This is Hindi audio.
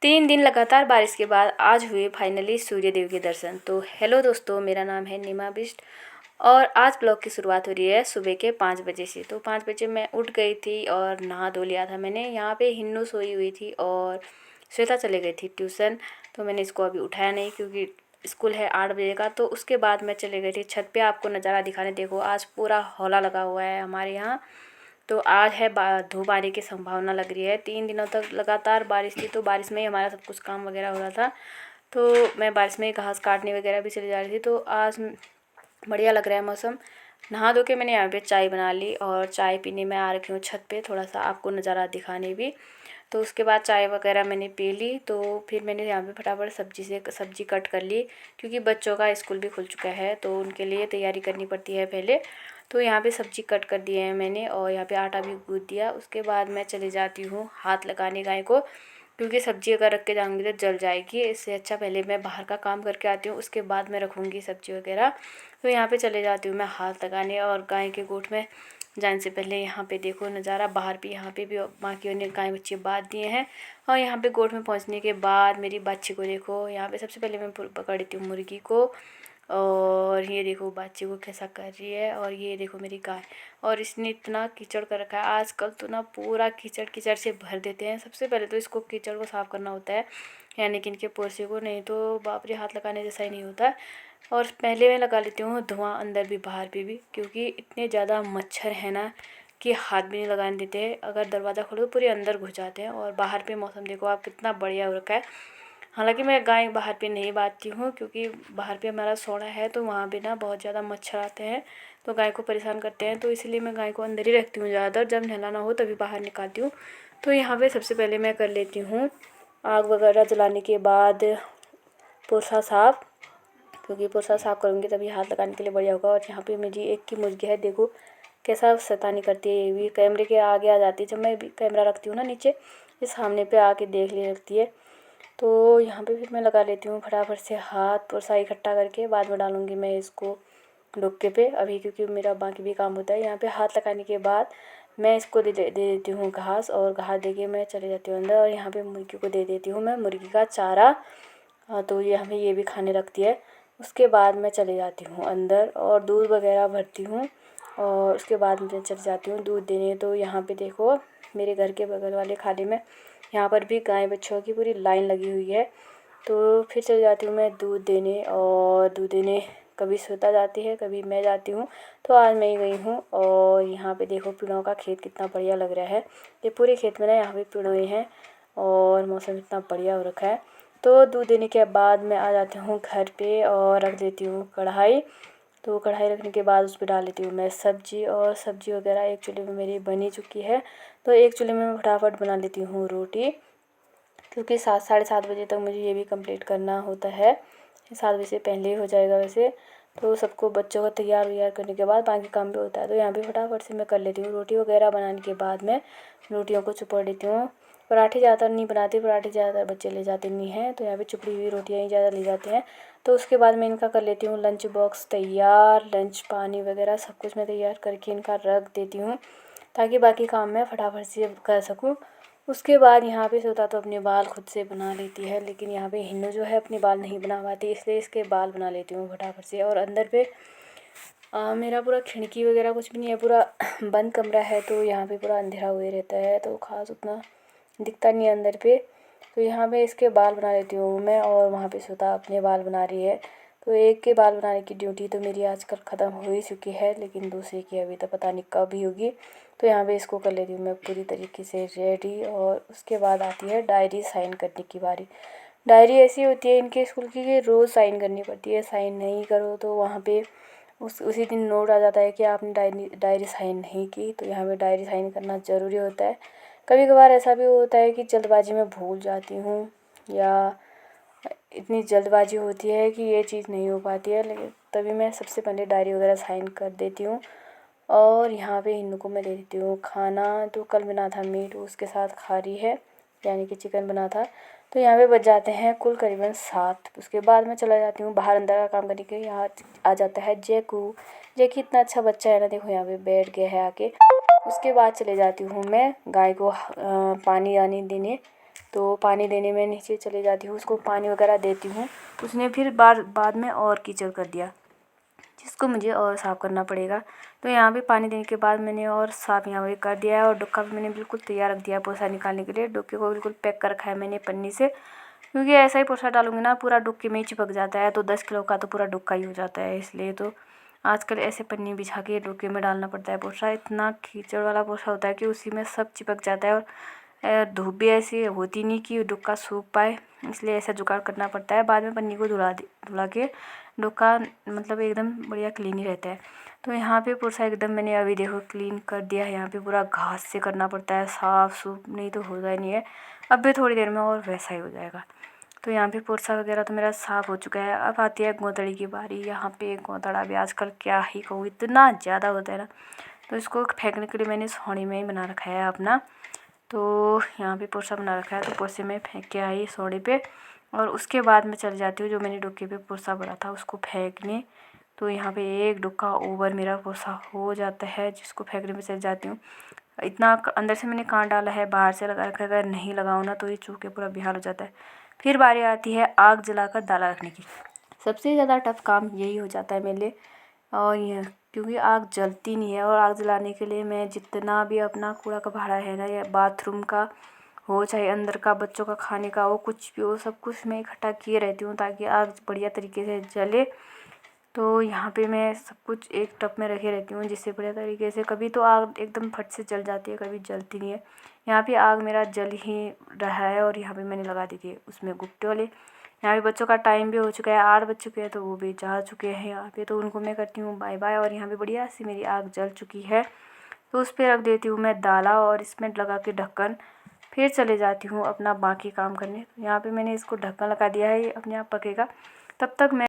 3 दिन लगातार बारिश के बाद आज हुए फाइनली सूर्य देव के दर्शन। तो हेलो दोस्तों, मेरा नाम है नीमा बिष्ट और आज ब्लॉग की शुरुआत हो रही है सुबह के 5 बजे से। तो 5 बजे मैं उठ गई थी और नहा धो लिया था मैंने। यहाँ पे हिन्नू सोई हुई थी और श्वेता चले गई थी ट्यूशन। तो मैंने इसको अभी उठाया नहीं क्योंकि स्कूल है 8 बजे का। तो उसके बाद मैं चले गई थी छत पे आपको नज़ारा दिखाने। देखो आज पूरा हौला लगा हुआ है हमारे यहाँ। तो आज है धूप आने की संभावना लग रही है। 3 दिनों तक लगातार बारिश थी तो बारिश में ही हमारा सब कुछ काम वगैरह हो रहा था। तो मैं बारिश में घास काटने वगैरह भी चली जा रही थी। तो आज बढ़िया लग रहा है मौसम। नहा धो के मैंने यहाँ पे चाय बना ली और चाय पीने में आ रखी हूँ छत पे, थोड़ा सा आपको नज़ारा दिखाने भी। तो उसके बाद चाय वगैरह मैंने पी ली। तो फिर मैंने यहाँ पे फटाफट सब्ज़ी कट कर ली क्योंकि बच्चों का स्कूल भी खुल चुका है तो उनके लिए तैयारी करनी पड़ती है पहले। तो यहाँ पे सब्ज़ी कट कर दी है मैंने और यहाँ पे आटा भी गूँथ दिया। उसके बाद मैं चली जाती हूँ हाथ लगाने गाय को, क्योंकि सब्ज़ी अगर रख के जाऊँगी तो जल जाएगी। इससे अच्छा पहले मैं बाहर का काम करके आती हूँ, उसके बाद मैं रखूँगी सब्ज़ी वगैरह। तो यहाँ पे चले जाती हूँ मैं हाथ लगाने और गाय के गोठ में जाने से पहले यहाँ पे देखो नज़ारा। बाहर भी यहाँ पे भी बाकियों ने गाय बच्चे बांध दिए हैं। और यहाँ पे गोठ में पहुँचने के बाद मेरी बच्ची को देखो। यहाँ पे सबसे पहले मैं पकड़ती हूँ मुर्गी को और ये देखो बच्चे को कैसा कर रही है। और ये देखो मेरी गाय, और इसने इतना कीचड़ कर रखा है आजकल तो ना, पूरा कीचड़ कीचड़ से भर देते हैं। सबसे पहले तो इसको कीचड़ को साफ़ करना होता है, यानी कि इनके पोर्चे को, नहीं तो बाप रे हाथ लगाने जैसा ही नहीं होता। और पहले मैं लगा लेती हूँ धुआं अंदर भी बाहर भी क्योंकि इतने ज़्यादा मच्छर है ना कि हाथ भी नहीं लगाने देते हैं। अगर दरवाज़ा खोलो तो पूरे अंदर घुस जाते हैं। और बाहर पे मौसम देखो आप कितना बढ़िया हो रखा है। हालांकि मैं गाय बाहर पे नहीं बांधती हूँ क्योंकि बाहर पे हमारा सोड़ा है तो वहाँ पे ना बहुत ज़्यादा मच्छर आते हैं तो गाय को परेशान करते हैं। तो इसलिए मैं गाय को अंदर ही रखती हूँ ज़्यादातर, जब नहलाना हो तभी बाहर निकालती हूँ। तो यहाँ पे सबसे पहले मैं कर लेती हूँ आग वगैरह जलाने के बाद पुरसा साफ़, क्योंकि पुरसा साफ़ करूँगी तभी हाथ लगाने के लिए बढ़िया होगा। और यहाँ पे मेरी एक की मुर्गी है, देखो कैसा शैतानी करती है। ये भी कैमरे के आगे आ जाती है, जब मैं भी कैमरा रखती हूँ ना नीचे, ये सामने पे आके देख ले रखती है। तो यहाँ पे फिर मैं लगा लेती हूँ फटाफट से हाथ पुरसा इकट्ठा करके। बाद में डालूँगी मैं इसको डुक्के पे अभी, क्योंकि मेरा बाकी भी काम होता है। यहाँ पे हाथ लगाने के बाद मैं इसको दे देती हूँ घास, और घास दे के मैं चले जाती हूँ अंदर। और यहाँ पे मुर्गी को दे देती हूँ मैं मुर्गी का चारा। तो ये हमें ये भी खाने रखती है। उसके बाद मैं चले जाती हूँ अंदर और दूध वगैरह भरती हूँ और उसके बाद मैं चली जाती हूँ दूध देने। तो यहाँ पे देखो मेरे घर के बगल वाले खाने में यहाँ पर भी गाय बच्चों की पूरी लाइन लगी हुई है। तो फिर चली जाती हूँ मैं दूध देने, और दूध देने कभी श्वेता जाती है कभी मैं जाती हूँ। तो आज मैं ही गई हूँ। और यहाँ पे देखो पेड़ों का खेत कितना बढ़िया लग रहा है। ये पूरे खेत में ना यहाँ पे पेड़ हैं और मौसम इतना बढ़िया हो रखा है। तो दूध देने के बाद मैं आ जाती हूँ घर पे और रख देती हूँ कढ़ाई। तो कढ़ाई रखने के बाद उस पर डाल देती हूँ मैं सब्ज़ी, और सब्ज़ी वगैरह एक चूल्हे में मेरी बनी चुकी है। तो एक चूल्हे में मैं फटाफट बना लेती हूँ रोटी, क्योंकि 7 साढ़े 7 बजे तक मुझे ये भी कंप्लीट करना होता है। 7 बजे से पहले ही हो जाएगा वैसे। तो सबको बच्चों को तैयार वैयार करने के बाद बाकी काम भी होता है। तो यहाँ पे फटाफट से मैं कर लेती हूँ रोटी वगैरह। बनाने के बाद मैं रोटियों को चुपड़ लेती हूँ। पराठे ज़्यादातर नहीं बनाती, पराठे ज़्यादातर बच्चे ले जाते नहीं हैं, तो यहाँ पे चुपड़ी हुई रोटियाँ ही ज़्यादा ले जाते हैं। तो उसके बाद मैं इनका कर लेती हूँ लंच बॉक्स तैयार, लंच पानी वगैरह सब कुछ मैं तैयार करके इनका रख देती हूँ ताकि बाकी काम मैं फटाफट से कर सकूँ। उसके बाद यहाँ पे श्वेता तो अपने बाल खुद से बना लेती है, लेकिन यहाँ पे हिन्नू जो है अपने बाल नहीं बना पाती, इसलिए इसके बाल बना लेती हूँ फटाफट से। और अंदर पे मेरा पूरा खिड़की वगैरह कुछ भी नहीं है, पूरा बंद कमरा है। तो यहाँ पे पूरा अंधेरा हुए रहता है तो ख़ास उतना दिखता नहीं है अंदर पे। तो यहाँ पे इसके बाल बना लेती हूँ मैं, और वहाँ पे श्वेता अपने बाल बना रही है। तो एक के बाल बनाने की ड्यूटी तो मेरी आजकल ख़त्म हो ही चुकी है, लेकिन दूसरे की अभी तो पता नहीं कब ही होगी। तो यहाँ पे इसको कर लेती हूँ मैं पूरी तरीके से रेडी। और उसके बाद आती है डायरी साइन करने की बारी। डायरी ऐसी होती है इनके स्कूल की कि रोज़ साइन करनी पड़ती है। साइन नहीं करो तो वहाँ पे उसी दिन नोट आ जाता है कि आपने डायरी साइन नहीं की। तो यहाँ पे डायरी साइन करना ज़रूरी होता है। कभी कभार ऐसा भी होता है कि जल्दबाजी में भूल जाती हूँ, या इतनी जल्दबाजी होती है कि ये चीज़ नहीं हो पाती है, लेकिन तभी मैं सबसे पहले डायरी वगैरह साइन कर देती हूँ। और यहाँ पे हिन्नू को मैं दे देती हूँ खाना। तो कल बना था मीट, उसके साथ खा रही है, यानी कि चिकन बना था। तो यहाँ पे बच जाते हैं कुल करीबन 7। उसके बाद मैं चला जाती हूँ बाहर अंदर का काम करने के। यहाँ आ जाता है जैकू। जैकी इतना अच्छा बच्चा है ना, देखो यहाँ पे बैठ गया है आके। उसके बाद चले जाती हूँ मैं गाय को पानी आनी देने। तो पानी देने में नीचे चले जाती हूँ, उसको पानी वगैरह देती हूँ। उसने फिर बाद में और कीचड़ कर दिया, जिसको मुझे और साफ़ करना पड़ेगा। तो यहाँ पे पानी देने के बाद मैंने और साफ़ यहाँ पे कर दिया है और डुक्का भी मैंने बिल्कुल तैयार रख दिया पोछा निकालने के लिए। डुक्के को बिल्कुल पैक कर रखा है मैंने पन्नी से, क्योंकि ऐसा ही पोछा डालूंगी ना पूरा डुक्के में ही चिपक जाता है, तो 10 किलो का तो पूरा डुक्का ही हो जाता है। इसलिए तो आजकल ऐसे पन्नी बिछा के डुक्के में डालना पड़ता है पोछा। इतना कीचड़ वाला पोछा होता है कि उसी में सब चिपक जाता है और धूप भी ऐसी होती नहीं कि डुक्का सूख पाए, इसलिए ऐसा जुगाड़ करना पड़ता है। बाद में पन्नी को धुला के डुक्का मतलब एकदम बढ़िया क्लीन ही रहता है। तो यहाँ पे पोछा एकदम मैंने अभी देखो क्लीन कर दिया है। यहाँ पे पूरा घास से करना पड़ता है साफ़ सूफ, नहीं तो होता ही नहीं है। अब भी थोड़ी देर में और वैसा ही हो जाएगा। तो यहाँ पे पोछा वगैरह तो मेरा साफ़ हो चुका है। अब आती है गोंतड़ी की बारी। यहाँ पे गोंतड़ा भी आजकल क्या ही कहूँ, इतना ज़्यादा होता है ना, तो इसको फेंकने के लिए मैंने सोनी में ही बना रखा है अपना। तो यहाँ पे पोछा बना रखा है, तो पोछे में फेंक के आई सोने पे, और उसके बाद मैं चल जाती हूँ जो मैंने डुक्के पे पोछा भरा था उसको फेंकने। तो यहाँ पे एक डुक्का ओवर मेरा पोछा हो जाता है, जिसको फेंकने में चल जाती हूँ। इतना अंदर से मैंने काट डाला है, बाहर से लगा रखा है, अगर नहीं लगाऊँ ना तो ये चूह के पूरा बेहाल हो जाता है। फिर बारी आती है आग जलाकर दाला रखने की। सबसे ज़्यादा टफ काम यही हो जाता है मेरे लिए, और ये क्योंकि आग जलती नहीं है। और आग जलाने के लिए मैं जितना भी अपना कूड़ा का भाड़ा है ना, या बाथरूम का हो चाहे अंदर का बच्चों का खाने का हो, कुछ भी हो, सब कुछ मैं इकट्ठा किए रहती हूँ ताकि आग बढ़िया तरीके से जले। तो यहाँ पे मैं सब कुछ एक टब में रखे रहती हूँ, जिससे बढ़िया तरीके से, कभी तो आग एकदम फट से जल जाती है, कभी जलती नहीं है। यहाँ पे आग मेरा जल ही रहा है, और यहाँ पे मैंने लगा दी थी उसमें गुप्ते वाले। यहाँ पे बच्चों का टाइम भी हो चुका है, 8 बज चुके हैं, तो वो भी जा चुके हैं यहाँ पे। तो उनको मैं करती हूँ बाय बाय। और यहाँ पे बढ़िया सी मेरी आग जल चुकी है, तो उस पर रख देती हूँ मैं दाला, और इसमें लगा के ढक्कन। फिर चले जाती हूँ अपना बाकी काम करने। यहाँ पे मैंने इसको ढक्कन लगा दिया है, ये अपने आप पकेगा। तब तक मैं